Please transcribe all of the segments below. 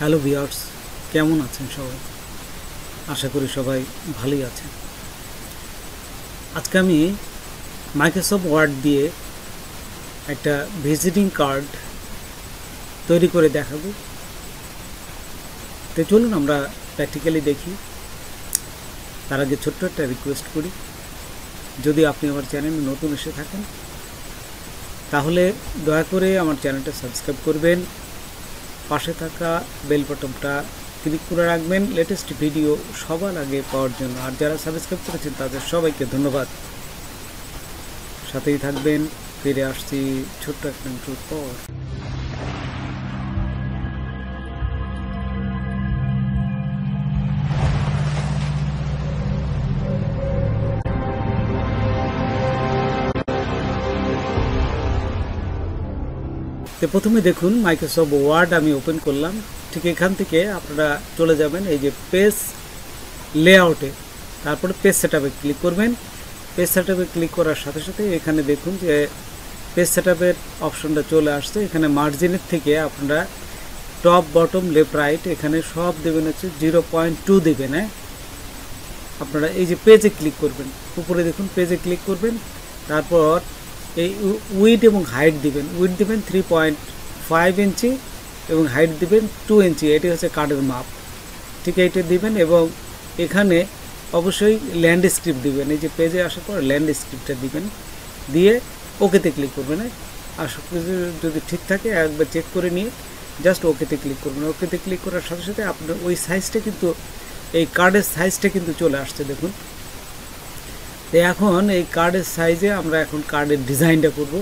Hello viewers, কেমন আছেন সবাই? আশা করি সবাই ভালোই আছেন। আজকে আমি মাইক্রোসফট ওয়ার্ড দিয়ে একটা ভিজিটিং কার্ড তৈরি করে দেখাবো। তো চলুন আমরা প্র্যাকটিক্যালি দেখি। তার আগে ছোট্ট একটা রিকোয়েস্ট করি, যদি আপনি আমার চ্যানেলে নতুন এসে থাকেন তাহলে দয়া করে আমার চ্যানেলটা সাবস্ক্রাইব করবেন, পাশে থাকা বেল বাটনটা ক্লিক করে রাখবেন লেটেস্ট ভিডিও সবার আগে পাওয়ার জন্য। আর যারা সাবস্ক্রাইব করেছেন তাদের সবাইকে ধন্যবাদ। সাথেই থাকবেন, ফিরে আসছি ছোট্ট একটা ইন্ট্রোর পর। তো প্রথমে দেখুন মাইক্রোসফট ওয়ার্ড আমি ওপেন করলাম। ঠিক এখান থেকে আপনারা চলে যাবেন এই যে পেজ লেআউটে, তারপরে পেজ সেটআপে ক্লিক করবেন। পেজ সেটআপে ক্লিক করার সাথে সাথে এখানে দেখুন যে পেজ সেটআপের অপশনটা চলে আসছে। এখানে মার্জিনের থেকে আপনারা টপ বটম লেফট রাইট এখানে সব দেবেন হচ্ছে 0.2 দেবেন। আপনারা এই যে পেজে ক্লিক করবেন, উপরে দেখুন পেজে ক্লিক করবেন, তারপর এই উইডথ এবং হাইট দিবেন। উইডথ দিবেন 3.5 ইঞ্চি এবং হাইট দিবেন 2 ইঞ্চি। এটি হচ্ছে কার্ডের মাপ, ঠিক এইটা দিবেন। এবং এখানে অবশ্যই ল্যান্ডস্কেপ দিবেন। এই যে পেজে আসার পর ল্যান্ডস্কেপটা দিবেন, দিয়ে ওকেতে ক্লিক করবেন। আর সব কিছু যদি ঠিক থাকে একবার চেক করে নিয়ে জাস্ট ওকেতে ক্লিক করবেন। ওকেতে ক্লিক করার সাথে সাথে আপনার ওই সাইজটা কিন্তু এই কার্ডের সাইজটা কিন্তু চলে আসছে দেখুন। তো এখন এই কার্ডের সাইজে আমরা এখন কার্ডের ডিজাইনটা করব।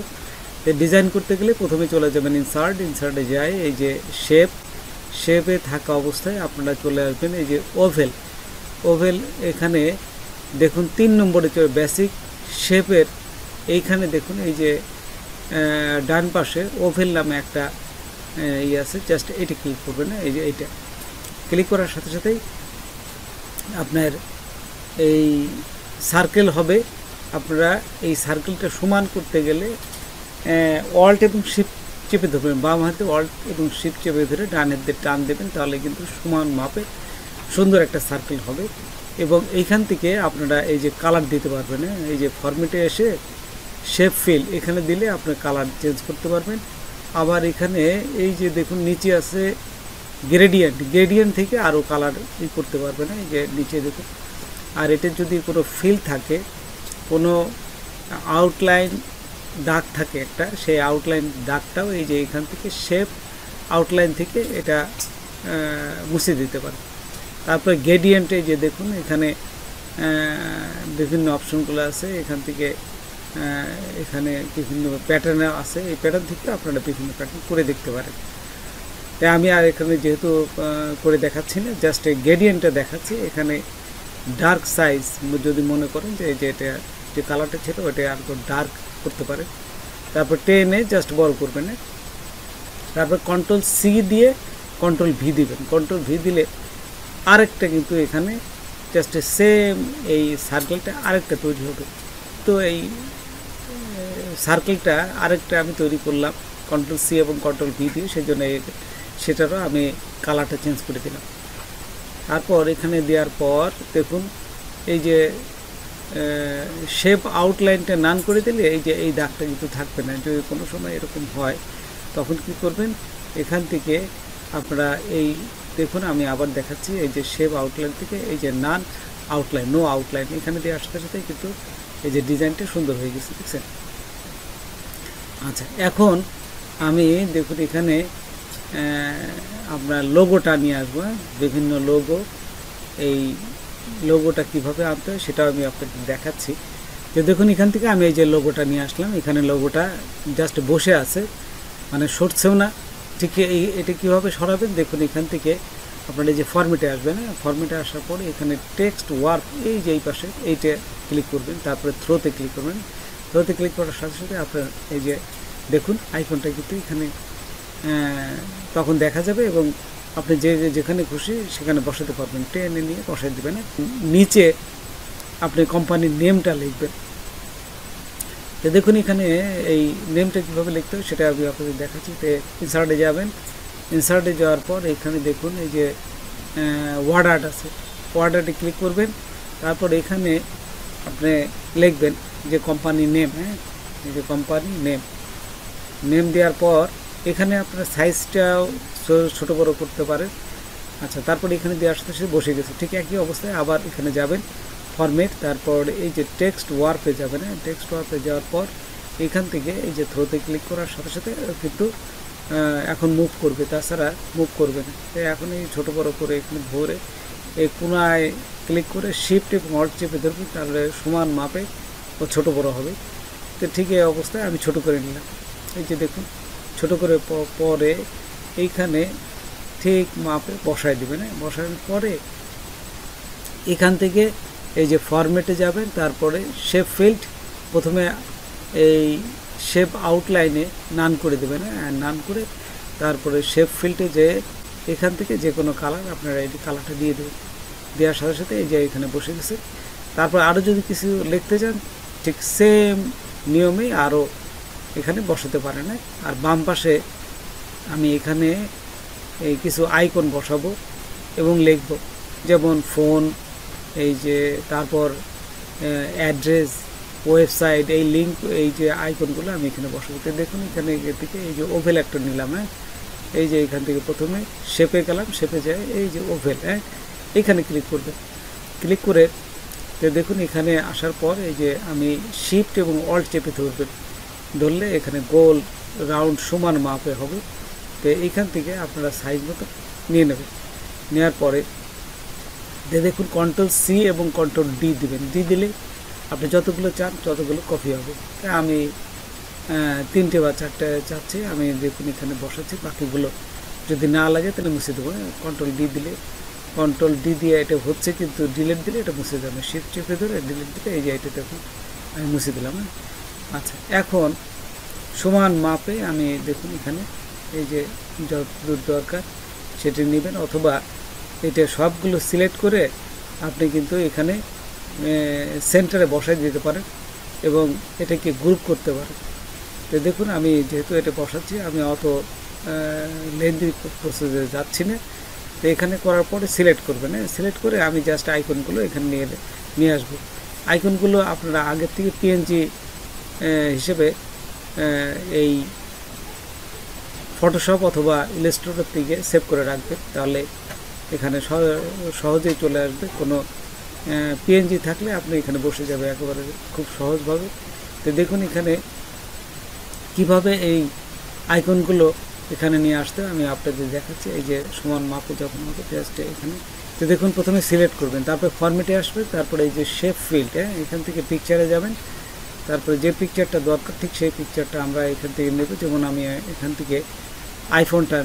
তো ডিজাইন করতে গেলে প্রথমে চলে যাবেন ইনসার্টে যাই এই যে শেপে থাকা অবস্থায় আপনারা চলে আসবেন এই যে ওভেল এখানে দেখুন 3 নম্বরে চলে বেসিক শেপের এইখানে দেখুন এই যে ডান পাশে ওভেল নামে একটা আছে, জাস্ট এটা ক্লিক করবেন। এই যে এইটা ক্লিক করার সাথে সাথেই আপনার এই সার্কেল হবে। আপনারা এই সার্কেলটা সমান করতে গেলে অল্ট এবং শিফট চেপে ধরবেন, বাম হাতে অল্ট এবং শিফট চেপে ধরে ডানের দিকে টান দেবেন, তাহলে কিন্তু সমান মাপে সুন্দর একটা সার্কেল হবে। এবং এইখান থেকে আপনারা এই যে কালার দিতে পারবেন। এই যে ফরম্যাটে এসে শেপ ফিল এখানে দিলে আপনার কালার চেঞ্জ করতে পারবেন। আবার এখানে এই যে দেখুন নিচে আছে গ্রেডিয়েন্ট থেকে আরও কালার করতে পারবেন। এই যে নিচে দেখুন। আর এতে যদি কোনো ফিল থাকে, কোনো আউটলাইন দাগ থাকে একটা, সেই আউটলাইন দাগটাও এই যে এখান থেকে শেপ আউটলাইন থেকে এটা মুছে দিতে পারে। তারপরে গ্রেডিয়েন্টে যে দেখুন এখানে বিভিন্ন অপশনগুলো আছে, এখান থেকে এখানে বিভিন্ন প্যাটার্ন আছে, এই প্যাটার্ন থেকে আপনারা বিভিন্ন প্যাটার্ন করে দেখতে পারেন। তাই আমি আর এখানে যেহেতু করে দেখাচ্ছি না, জাস্ট এই গ্রেডিয়েন্টটা দেখাচ্ছি। এখানে ডার্ক সাইজ যদি মনে করেন যে এটা যে কালারটা ছিল ওটা আর ডার্ক করতে পারে, তারপর টেনে জাস্ট বড় করবেন। তারপর কন্ট্রোল সি দিয়ে কন্ট্রোল ভি দিবেন। কন্ট্রোল ভি দিলে আরেকটা কিন্তু এখানে জাস্ট সেম এই সার্কেলটা আরেকটা তৈরি হবে। তো এই সার্কেলটা আরেকটা আমি তৈরি করলাম কন্ট্রোল সি এবং কন্ট্রোল ভি দিয়ে, সেই জন্য সেটারও আমি কালারটা চেঞ্জ করে দিলাম। তারপর এখানে দেওয়ার পর দেখুন এই যে শেপ আউটলাইনটা নান করে দিলে এই যে এই দাগটা কিন্তু থাকবে না। যদি কোনো সময় এরকম হয় তখন কি করবেন, এখান থেকে আপনারা এই দেখুন আমি আবার দেখাচ্ছি এই যে শেপ আউটলাইন থেকে এই যে নান আউটলাইন নো আউটলাইন এখানে দেওয়ার সাথে সাথে কিন্তু এই যে ডিজাইনটা সুন্দর হয়ে গেছে, দেখছেন? আচ্ছা, এখন আমি দেখুন এখানে আপনার লোগোটা নিয়ে আসবো। বিভিন্ন লোগো, এই লোগোটা কিভাবে আনতে হয় সেটাও আমি আপনাদের দেখাচ্ছি। যে দেখুন এখান থেকে আমি এই যে লোগোটা নিয়ে আসলাম, এখানে লোগোটা জাস্ট বসে আছে, মানে সরছেও না। ঠিক এটা কীভাবে সরাবেন দেখুন, এখান থেকে আপনারা এই যে ফরম্যাটে আসবেন। ফরম্যাটে আসার পরে এখানে টেক্সট ওয়ার্ক এই যে এই পাশে এইটা ক্লিক করবেন, তারপরে থ্রোতে ক্লিক করবেন। থ্রোতে ক্লিক করার সাথে সাথে আপনার এই যে দেখুন আইকনটা কিন্তু এখানে তখন দেখা যাবে এবং আপনি যেখানে খুশি সেখানে বসাতে পারবেন। টেনে নিয়ে বসাই দেবেন। নিচে আপনি কোম্পানির নেমটা লিখবেন। তো দেখুন এখানে এই নেমটা কীভাবে লিখতে হবে সেটা আমি আপনাদের দেখাচ্ছি। তো ইনসার্টে যাবেন, ইনসার্টে যাওয়ার পর এখানে দেখুন এই যে ওয়ার্ড আর্ট আছে, ওয়ার্ড আর্টে ক্লিক করবেন। তারপর এখানে আপনি লিখবেন যে কোম্পানি নেম, হ্যাঁ এই যে কোম্পানি নেম দেওয়ার পর এখানে আপনার সাইজটাও ছোটো বড়ো করতে পারেন। আচ্ছা, তারপর এখানে দিয়ে আসতে সে বসে গেছে। ঠিক একই অবস্থায় আবার এখানে যাবেন ফরম্যাট, তারপর এই যে টেক্সট ওয়ার্পে যাবেন। হ্যাঁ টেক্সট ওয়ার্পে যাওয়ার পর এখান থেকে এই যে থ্রোতে ক্লিক করার সাথে সাথে কিন্তু এখন মুভ করবে, তাছাড়া মুভ করবে না। তো এখন এই ছোটো বড়ো করে এখানে ধরে এই কোনায় ক্লিক করে শিফট এবং অল্ট চেপে ধরবে, তাহলে সমান মাপে ও ছোটো বড়ো হবে। তো ঠিক এই অবস্থায় আমি ছোটো করে নিলাম। এই যে দেখুন ছোটো করে পরে এইখানে ঠিক মাপে বসায় দেবেন। বসানোর পরে এখান থেকে এই যে ফরম্যাটে যাবেন, তারপরে শেপ ফিল্ড প্রথমে এই শেপ আউটলাইনে নান করে দেবেন। নান করে তারপরে শেপ ফিল্ডে যে এখান থেকে যে কোনো কালার আপনারা এই কালারটা দিয়ে দেবেন। দেওয়ার সাথে সাথে এই যে এখানে বসে গেছে। তারপর আরও যদি কিছু লিখতে চান ঠিক সেম নিয়মেই আরও এখানে বসাতে পারেন। আর বাম পাশে আমি এখানে এই কিছু আইকন বসাবো এবং লিখব, যেমন ফোন, এই যে তারপর অ্যাড্রেস, ওয়েবসাইট, এই লিঙ্ক, এই যে আইকনগুলো আমি এখানে বসাবো। তো দেখুন এখানে থেকে এই যে ওভেল একটা নিলাম। এই যে এখান থেকে প্রথমে শেপে গেলাম, শেপে যায় এই যে ওভেল, এখানে ক্লিক করবে। ক্লিক করে তো দেখুন এখানে আসার পর এই যে আমি শিফট এবং অল্ট চেপে ধরলে এখানে গোল রাউন্ড সমান মাপে হবে। তো এইখান থেকে আপনারা সাইজ মতো নিয়ে নেবেন। নেওয়ার পরে দেখুন কন্ট্রোল সি এবং কন্ট্রোল ডি দিবেন। ডি দিলে আপনি যতগুলো চান ততগুলো কপি হবে। তাই আমি 3টে বা 4টে চাচ্ছি, আমি দেখুন এখানে বসাচ্ছি। বাকিগুলো যদি না লাগে তাহলে মুছে দেবো। কন্ট্রোল ডি দিলে, কন্ট্রোল ডি দিয়ে এটা হচ্ছে, কিন্তু ডিলিট দিলে এটা মুছে যাবে। শিফট চেপে ধরে ডিলিট দিলে এই যে এটা দেখুন আমি মুছে দিলাম। আচ্ছা, এখন সমান মাপে আমি দেখুন এখানে এই যে যতদূর দরকার সেটি নেবেন, অথবা এটা সবগুলো সিলেক্ট করে আপনি কিন্তু এখানে সেন্টারে বসাই দিতে পারেন এবং এটাকে গ্রুপ করতে পারেন। তো দেখুন আমি যেহেতু এটা বসাচ্ছি, আমি অত লেন্দি প্রসেসে যাচ্ছি না। তো এখানে করার পরে সিলেক্ট করবেন। সিলেক্ট করে আমি জাস্ট আইকনগুলো এখানে নিয়ে আসবো। আইকনগুলো আপনারা আগের থেকে পিএনজি হিসেবে এই ফটোশপ অথবা ইলাস্ট্রেটর থেকে সেভ করে রাখবেন, তাহলে এখানে সহজেই চলে আসবে। কোনো পিএনজি থাকলে আপনি এখানে বসে যাবে একেবারে খুব সহজভাবে। তো দেখুন এখানে কিভাবে এই আইকনগুলো এখানে নিয়ে আসতে আমি আপনাদের দেখাচ্ছি। এই যে সমান মাপে যখন হবে জাস্ট এখানে, তো দেখুন প্রথমে সিলেক্ট করবেন, তারপরে ফরম্যাটে আসবে, তারপরে এই যে শেপ ফিল্ড, এখান থেকে পিকচারে যাবেন। তারপরে যে পিকচারটা দরকার ঠিক সেই পিকচারটা আমরা এখান থেকে নেব। যেমন আমি এখান থেকে আইফোনটা,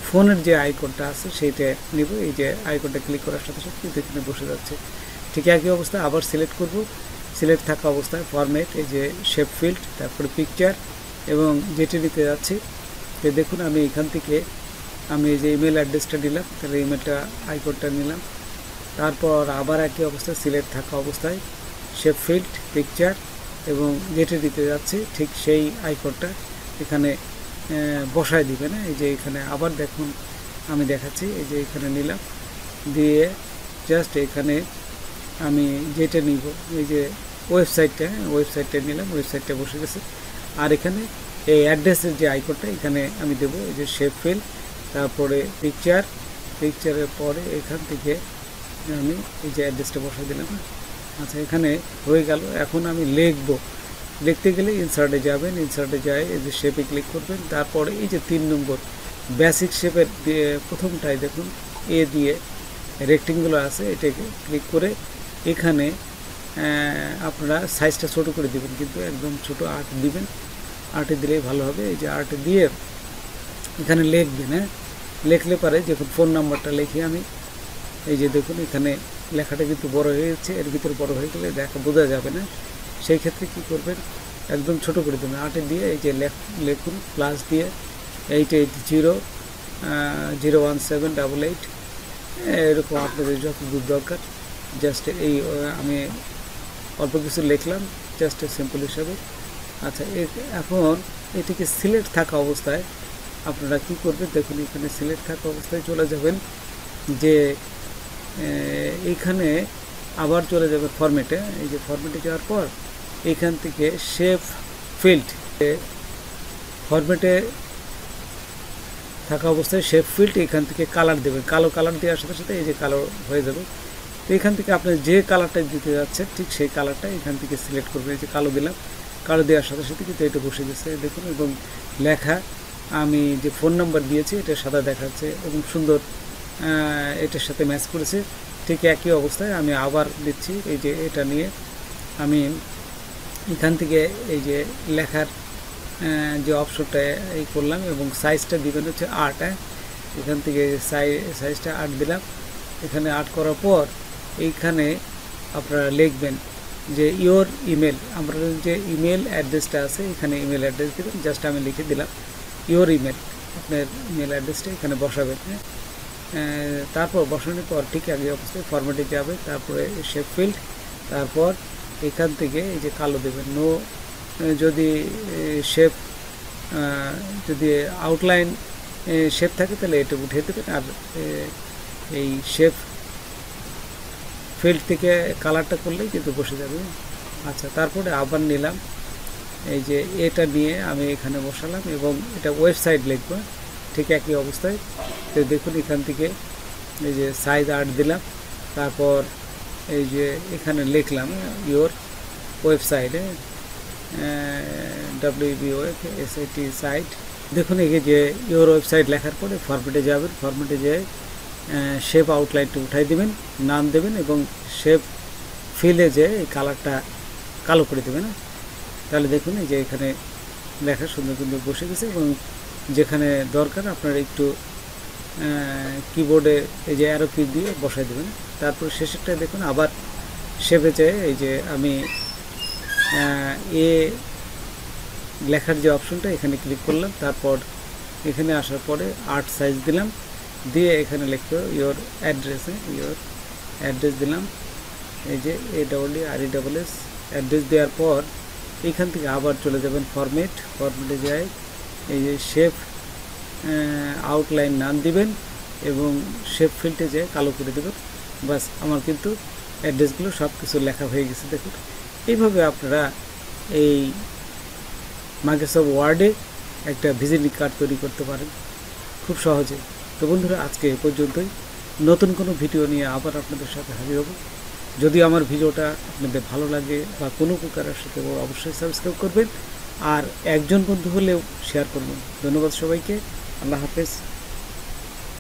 ফোনের যে আইকনটা আছে সেইটা নেব। এই যে আইকনটা ক্লিক করার সাথে সাথে কিন্তু এখানে বসে যাচ্ছে। ঠিক একই অবস্থায় আবার সিলেক্ট করব। সিলেক্ট থাকা অবস্থায় ফরম্যাট, এই যে শেপ ফিল্ড, তারপরে পিকচার এবং যেটি নিতে যাচ্ছি। তো দেখুন আমি এখান থেকে আমি এই যে ইমেল অ্যাড্রেসটা নিলাম, তাহলে ইমেলটা আইকনটা নিলাম। তারপর আবার একই অবস্থায় সিলেক্ট থাকা অবস্থায় শেপ ফিল্ড, পিকচার এবং যেটি দিতে যাচ্ছে ঠিক সেই আইকনটা এখানে বসায় দিবেন। এই যে এখানে আবার দেখুন আমি দেখাচ্ছি, এই যে এখানে নিলাম, দিয়ে জাস্ট এখানে আমি যেটা নিব এই যে ওয়েবসাইটটা নিলাম, ওয়েবসাইটটা বসে গেছে। আর এখানে এই অ্যাড্রেসের যে আইকনটা এখানে আমি দেব, এই যে শেপ ফিল্ড, তারপরে পিকচারের পরে এখান থেকে আমি এই যে অ্যাড্রেসটা বসাই দিলাম। আচ্ছা, এখানে হয়ে গেল। এখন আমি লিখতে গেলে ইনসার্টে যাবেন, ইনসার্টে যায় এই যে শেপে ক্লিক করবেন। তারপরে এই যে 3 নম্বর বেসিক শেপের প্রথমটাই দেখুন এ দিয়ে রেক্টেঙ্গুলো আছে, এটাকে ক্লিক করে এখানে আপনারা সাইজটা ছোটো করে দিবেন, কিন্তু একদম ছোটো 8 দিবেন। 8 দিলেই ভালো হবে। এই যে 8 দিয়ে এখানে লিখবেন। লিখলে পারে যখন ফোন নাম্বারটা লিখি আমি, এই যে দেখুন এখানে লেখাটা কিন্তু বড় হয়ে যাচ্ছে, এর ভিতরে বড় হয়ে গেলে বোঝা যাবে না। সেই ক্ষেত্রে কি করবেন, একদম ছোট করে দেবেন। 8 দিয়ে এই যে লিখুন প্লাস দিয়ে 8801788 এরকম আপনাদের যত দূর দরকার। জাস্ট এই আমি অল্প কিছু লিখলাম জাস্ট সিম্পল হিসাবে। আচ্ছা, এখন এটিকে সিলেক্ট থাকা অবস্থায় আপনারা কি করবেন দেখুন, এখানে সিলেক্ট থাকা অবস্থায় চলে যাবেন যে এইখানে আবার চলে যাবে ফরম্যাটে। এই যে ফরম্যাটে যাওয়ার পর এখান থেকে শেপ ফিল্ড, ফরম্যাটে থাকা অবস্থায় শেপ ফিল্ড এখান থেকে কালার দেবেন। কালো কালার দেওয়ার সাথে সাথে এই যে কালো হয়ে যাবে। তো এখান থেকে আপনি যে কালারটা দিতে যাচ্ছেন ঠিক সেই কালারটা এখান থেকে সিলেক্ট করবেন। এই যে কালো দিলাম, কালো দেওয়ার সাথে সাথে কিন্তু এটা বসে গেছে দেখুন। এবং লেখা আমি যে ফোন নাম্বার দিয়েছি এটা সাদা দেখাচ্ছে এবং সুন্দর এটার সাথে ম্যাচ করেছে। ঠিক একই অবস্থায় আমি আবার দিচ্ছি। এই যে এটা নিয়ে আমি এখান থেকে এই যে লেখার যে অপশনটা এই করলাম এবং সাইজটা দিবেন হচ্ছে 8। এখান থেকে সাইজটা 8 দিলাম। এখানে 8 করার পর এইখানে আপনারা লিখবেন যে ইওর ইমেল, আমরা যে ইমেল অ্যাড্রেসটা আছে এখানে ইমেল অ্যাড্রেস দেবেন। জাস্ট আমি লিখে দিলাম ইওর ইমেল, আপনার ইমেল অ্যাড্রেসটা এখানে বসাবেন। তারপর বসানোর পর ঠিক আগে অবস্থায় ফরম্যাটে যাবে, তারপরে শেপ ফিল্ড, তারপর এখান থেকে এই যে কালো দেবেন। নো যদি শেপ যদি আউটলাইন শেপ থাকে তাহলে এটা উঠিয়ে দেবেন। আর এই শেপ ফিল্ড থেকে কালারটা করলেই কিন্তু বসে যাবে। আচ্ছা, তারপরে আবার নিলাম এই যে এটা নিয়ে আমি এখানে বসালাম এবং এটা ওয়েবসাইট লিখব ঠিক একই অবস্থায়। তো দেখুন এখান থেকে এই যে সাইজ 8 দিলাম, তারপর এই যে এখানে লিখলাম ইওর ওয়েবসাইটে WBOSIT সাইট। দেখুন এই যে ইওর ওয়েবসাইট লেখার পরে ফরম্যাটে যাবেন, ফরম্যাটে যেয়ে শেপ আউটলাইনটা উঠাই দেবেন, নাম দেবেন এবং শেপ ফিলে যে এই কালারটা কালো করে দেবেন। তাহলে দেখুন এই যে এখানে লেখা সুন্দর সুন্দর বসে গেছে এবং যেখানে দরকার আপনারা একটু কিবোর্ডে এই যে অ্যারো কি দিয়ে বসাই দেবেন। তারপর শেষেরটা দেখুন আবার শেপে যেয়ে এই যে আমি লেখার যে অপশনটা এখানে ক্লিক করলাম। তারপর এখানে আসার পরে 8 সাইজ দিলাম, দিয়ে এখানে লিখতে ইওর অ্যাড্রেসে ইওর অ্যাড্রেস দিলাম। এই যে AEERESS অ্যাড্রেস দেওয়ার পর এখান থেকে আবার চলে যাবেন ফরম্যাটে যায় এই যে শেপ আউটলাইন নাম দিবেন এবং শেপ ফিল্ডে যেয়ে কালো করে দেবেন। বাস, আমার কিন্তু অ্যাড্রেসগুলো সব কিছু লেখা হয়ে গেছে দেখুন। এইভাবে আপনারা এই মাইক্রোসফট ওয়ার্ডে একটা ভিজিটিং কার্ড তৈরি করতে পারেন খুব সহজে। তো বন্ধুরা, আজকে এ পর্যন্তই। নতুন কোনো ভিডিও নিয়ে আবার আপনাদের সাথে হাজির হব। যদি আমার ভিডিওটা আপনাদের ভালো লাগে বা কোনো প্রকারের সাথে অবশ্যই সাবস্ক্রাইব করবেন আর একজন বন্ধু হলেও শেয়ার করবেন। ধন্যবাদ সবাইকে। আল্লাহ হাফেজ।